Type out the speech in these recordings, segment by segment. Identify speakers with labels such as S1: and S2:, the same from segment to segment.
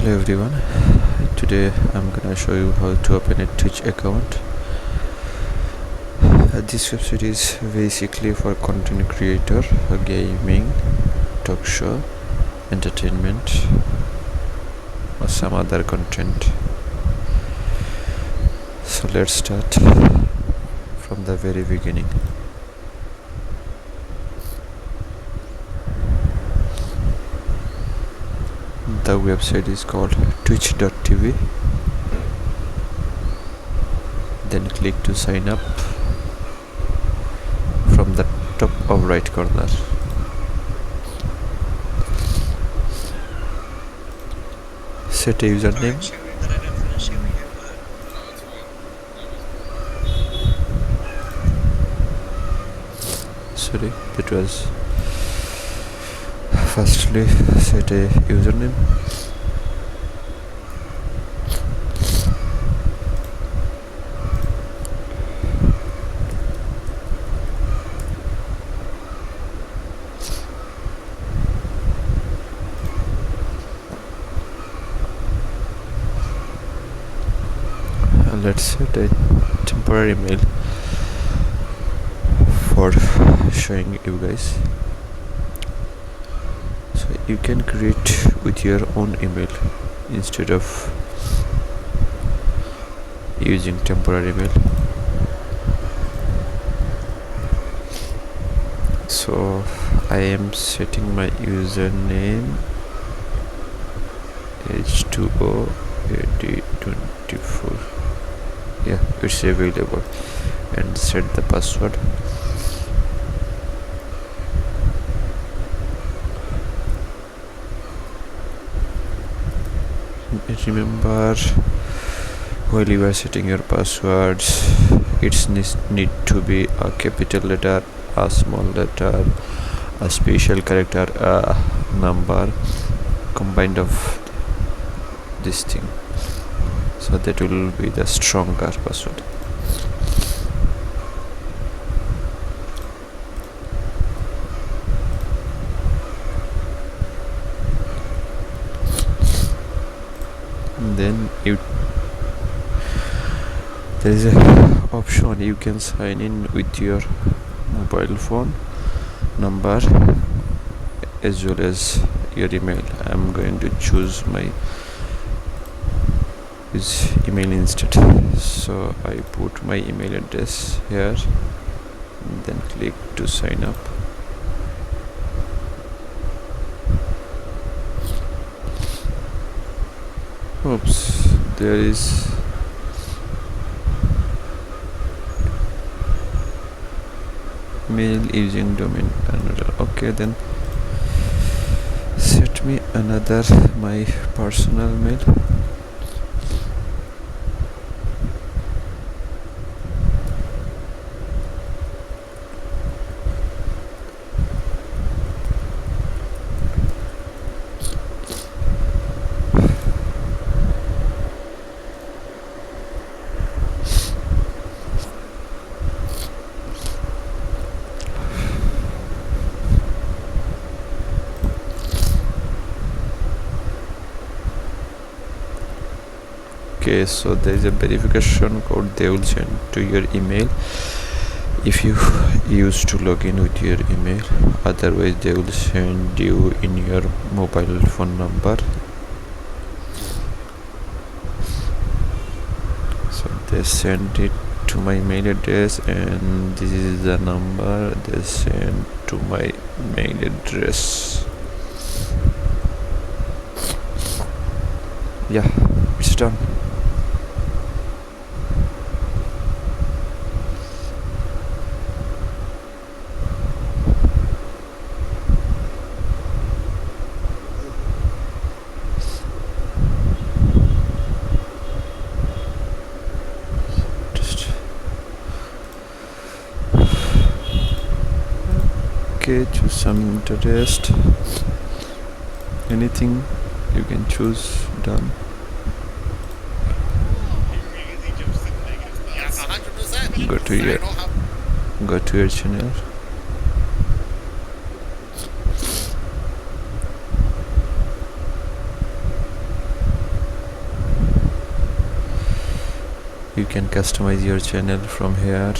S1: Hello everyone, today I'm gonna show you how to open a Twitch account. This website is basically for content creator, gaming, talk show, entertainment or some other content. So let's start from the very beginning. The website is called twitch.tv. Then click to sign up from the top of right corner. Set a username. Sorry, that was firstly set a username. Let's set a temporary email for showing you guys. So you can create with your own email instead of using temporary email. So I am setting my username H2OAD24. Yeah, it's available, and set the password. Remember, while you are setting your passwords, it need to be a capital letter, a small letter, a special character, a number, combined of this thing, so that will be the stronger password. And then there is a option you can sign in with your mobile phone number as well as your email. I'm going to choose my email instead, so I put my email address here and then click to sign up. Oops, there is mail using domain another. Okay, then set me another my personal mail. Okay, so there is a verification code they will send to your email if you used to log in with your email. Otherwise they will send you in your mobile phone number. So they send it to my mail address, and this is the number they send to my mail address. Yeah, it's done. Okay, choose some interest, anything you can choose. Done. Go to your channel. You can customize your channel from here.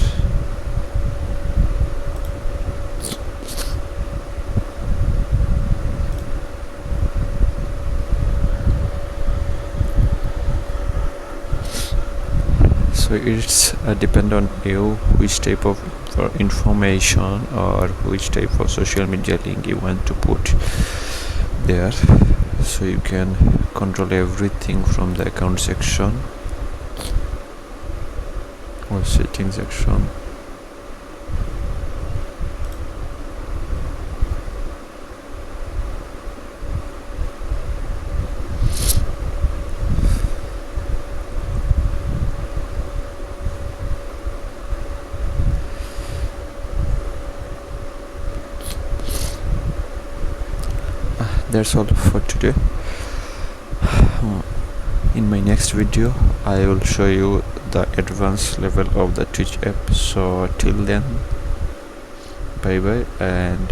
S1: So it's depend on you which type of information or which type of social media link you want to put there. So you can control everything from the account section or settings section. That's all for today. In my next video I will show you the advanced level of the Twitch app. So till then, bye bye, and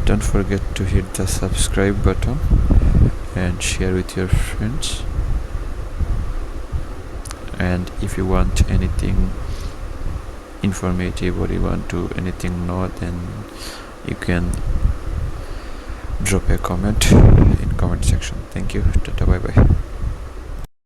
S1: don't forget to hit the subscribe button and share with your friends. And if you want anything informative or you want to anything know, then you can drop a comment in comment section. Thank you. Tata, bye bye.